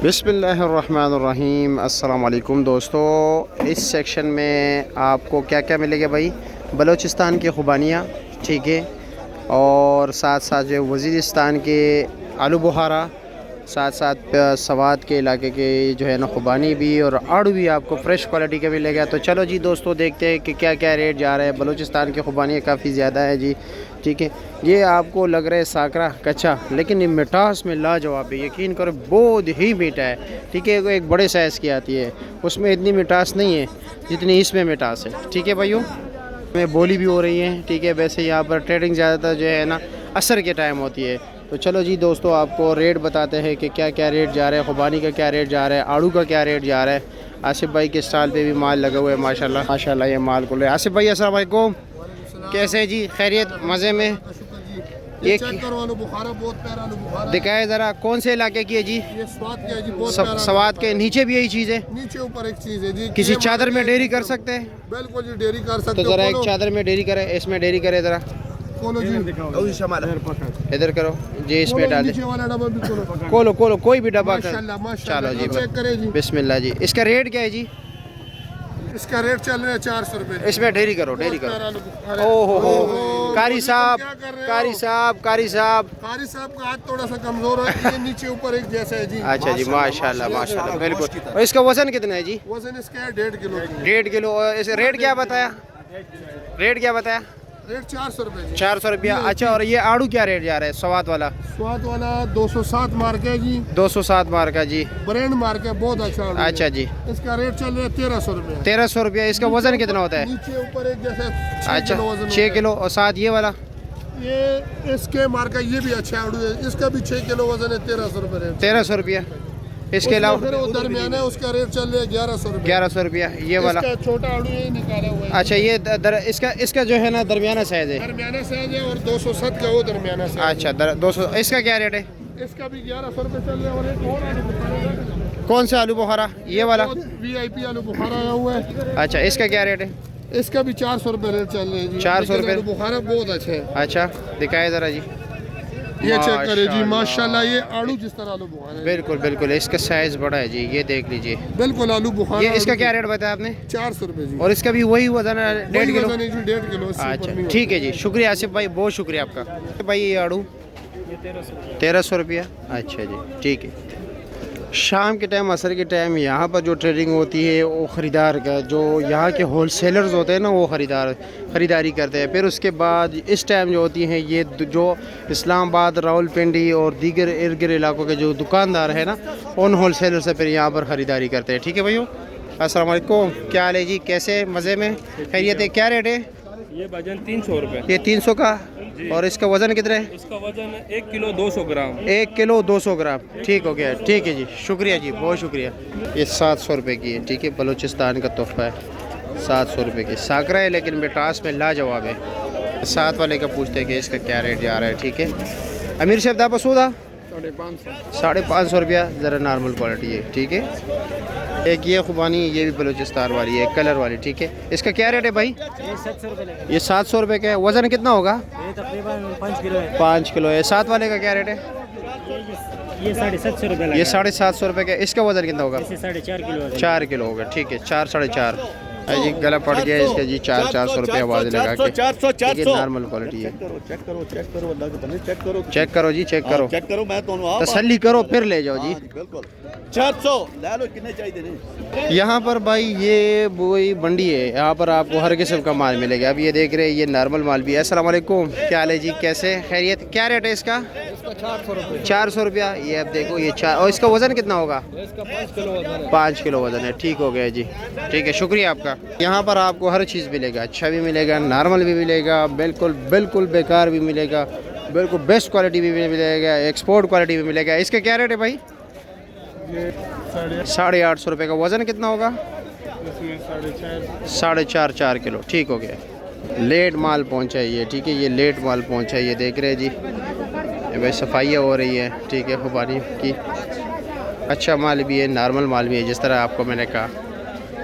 बिस्मिल्लाहिर्रहमानिर्रहीम। अस्सलाम वालेकुम दोस्तों, इस सेक्शन में आपको क्या क्या मिलेगा भाई? बलूचिस्तान की ख़ुबानियाँ, ठीक है, और साथ साथ जो वज़ीरिस्तान के आलू बुखारा, साथ साथ सवात के इलाके के जो है ना ख़ुबानी भी और आड़ू भी आपको फ़्रेश क्वालिटी का मिलेगा। तो चलो जी दोस्तों, देखते हैं कि क्या क्या रेट जा रहा है। बलूचिस्तान की ख़ुबानियाँ काफ़ी ज़्यादा है जी, ठीक है। ये आपको लग रहा है साकरा कच्चा, लेकिन ये मिठास में लाजवाब है, यकीन करो बहुत ही मीठा है, ठीक है। एक बड़े साइज़ की आती है, उसमें इतनी मिठास नहीं है जितनी इसमें मिठास है, ठीक है भाइयों। में बोली भी हो रही है, ठीक है। वैसे यहाँ पर ट्रेडिंग ज़्यादातर जो है ना असर के टाइम होती है। तो चलो जी दोस्तों, आपको रेट बताते हैं कि क्या क्या रेट जा रहा है। ख़ुबानी का क्या रेट जा रहा है, आड़ू का क्या रेट जा रहा है। आसिफ भाई के स्टॉल पे भी माल लगा हुआ है, माशाल्लाह माशाल्लाह। ये माल को ले आसिफ भाई, अस्सलाम वालेकुम, कैसे है जी? खैरियत, मज़े में? ये दिखाए ज़रा, कौन से इलाके की है जी? ये स्वाद के है जी, बहुत सवात के नीचे भी यही चीज़ है? नीचे ऊपर एक चीज़ है जी। किसी चादर में डेयरी कर सकते हैं? बिल्कुल जी, डेयरी कर सकते तो ज़रा एक चादर में डेयरी करे, इसमें डेयरी करे ज़रा, इधर करो जी, इसमें डाल दे। खोलो खोलो, कोई भी डब्बा कर। चलो जी, बिस्मिल्लाह जी। इसका रेट क्या है जी? इसका रेट चल रहा है 400 रुपये। इसमें डेयरी करो, डेयरी करो। ओहो हो, कारी साहब कारी साहब कारी साहब कारी साहब का हाथ थोड़ा सा कमजोर है, ये नीचे ऊपर एक जैसा है जी। अच्छा जी, माशाल्लाह माशाल्लाह, बिल्कुल। और इसका वजन कितना है जी? वजन इसका है 1.5 किलो। 1.5 किलो। और इस रेट क्या बताया? रेट क्या बताया? रेट 400 रुपये। 400 रुपया। अच्छा, और ये आड़ू क्या रेट जा रहा है? स्वाद वाला 207 मार्क है जी। 207 मार्क है जी, ब्रांड मार्क है, बहुत अच्छा। अच्छा जी, इसका रेट चल रहा है 1300 रुपये। 1300 रुपया। इसका वजन कितना होता है? नीचे ऊपर एक जैसा 6 अच्छा, किलो वजन 6 किलो। और साथ ये वाला ये इसके मार्का, ये भी अच्छा आड़ू है, इसका भी 6 किलो वजन है, 1300 रुपये। 1300 रुपया। इसके अलावा फिर वो दरमियाना है, उसका रेट चल रहा है 1100 रुपये। 1100 रुपया। ये वाला छोटा आड़ू ये निकाला हुआ है। अच्छा, ये इसका जो है ना दरमियाना साइज है। दरमियाना साइज है, और 207 का वो दरमियाना साइज। अच्छा, 200। इसका क्या रेट है? इसका भी 1100 रुपये चल रहा है। और एक और आलू बुखारा। कौन सा आलू बुखारा? ये वाला VIP आलू बुखारा आया हुआ है। अच्छा, इसका क्या रेट है? इसका भी 400 रुपये रेट चल रहा है जी। 400 रुपये। आलू बुखारा बहुत अच्छा है। अच्छा, दिखाए ज़रा जी, ये चेक करें जी, माशाल्लाह। ये आलू जिस तरह आलू बुखारा है, बिल्कुल बिल्कुल। इसका साइज बड़ा है जी, ये देख लीजिए, बिल्कुल आलू बुखारा। ये इसका क्या रेट बताया आपने? 400 रुपये जी। और इसका भी वही वजन है, 1.5 किलो? 1.5 किलो। अच्छा, ठीक है जी, शुक्रिया आसिफ भाई, बहुत शुक्रिया आपका। भाई ये आड़ू 1300 रुपया। अच्छा जी, ठीक है। शाम के टाइम, असर के टाइम यहाँ पर जो ट्रेडिंग होती है, वो ख़रीदार का, जो यहाँ के होल सेलर्स होते हैं ना, वो ख़रीदारी करते हैं। फिर उसके बाद इस टाइम जो होती हैं, ये जो इस्लामाबाद, रावलपिंडी और दीगर इर्द गिर्द इलाकों के जो दुकानदार हैं ना, उन होल सेलर से फिर यहाँ पर ख़रीदारी करते हैं, ठीक है भाइयों। अस्सलाम वालेकुम, क्या हाल है जी? कैसे, मज़े में? खैरियत है? क्या रेट है? ये वजन 300 रुपये। ये 300 का। और इसका वज़न कितना है? इसका वजन 1 किलो 200 ग्राम। 1 किलो 200 ग्राम, ठीक हो गया, ठीक है जी, शुक्रिया जी, बहुत शुक्रिया। ये 700 रुपये की है, ठीक है, बलूचिस्तान का तोहफ़ा है। 700 रुपये की साकरा है, लेकिन मिठास में लाजवाब है। साथ वाले का पूछते हैं कि इसका क्या रेट जा रहा है, ठीक है। अमीर शेफ दा पसूदा 550 रुपया, ज़रा नॉर्मल क्वालिटी है, ठीक है। एक ये ख़ुबानी, ये भी बलूचिस्तान वाली है, कलर वाली, ठीक है। इसका क्या रेट है भाई? ये 700 रुपये का है। वज़न कितना होगा? तकरीबन 5 किलो है। 5 किलो है। साथ वाले का क्या रेट है? ये 750 रुपये। ये 750 रुपये का। इसका वज़न कितना होगा? 4.5 किलो। 4 किलो होगा, ठीक है। 4 साढ़े 4 जी, गला पड़ गया इसका जी। 400 रुपये आवाज़ लगा के, ठीक है, नॉर्मल क्वालिटी है। चेक करो जी, चेक करो, मैं तो तसल्ली करो, फिर ले जाओ जी। 400 ले लो, कितने चाहिए? यहाँ पर भाई ये वही मंडी है, यहाँ पर आपको हर किस्म का माल मिलेगा। अब ये देख रहे हैं, ये नॉर्मल माल भी है। अस्सलाम वालेकुम, क्या हाल है जी? कैसे, खैरियत? क्या रेट है इसका? 400 रुपया। ये अब देखो, ये 4। और इसका वज़न कितना होगा? 5 किलो वज़न है, ठीक हो गया जी, ठीक है, शुक्रिया आपका। यहाँ पर आपको हर चीज़ मिलेगा, अच्छा भी मिलेगा, नॉर्मल भी मिलेगा, बिल्कुल बिल्कुल बेकार भी मिलेगा, बिल्कुल बेस्ट क्वालिटी भी मिलेगा, एक्सपोर्ट क्वालिटी भी मिलेगा। इसका क्या रेट है भाई? 850 रुपये का। वज़न कितना होगा? 4.5 किलो, ठीक हो गया। लेट माल पहुँचा है ये, ठीक है, ये लेट माल पहुँचा है, ये देख रहे हैं जी। ये भाई सफाइयाँ हो रही है, ठीक है, ख़ुबानी की। अच्छा माल भी है, नॉर्मल माल भी है, जिस तरह आपको मैंने कहा।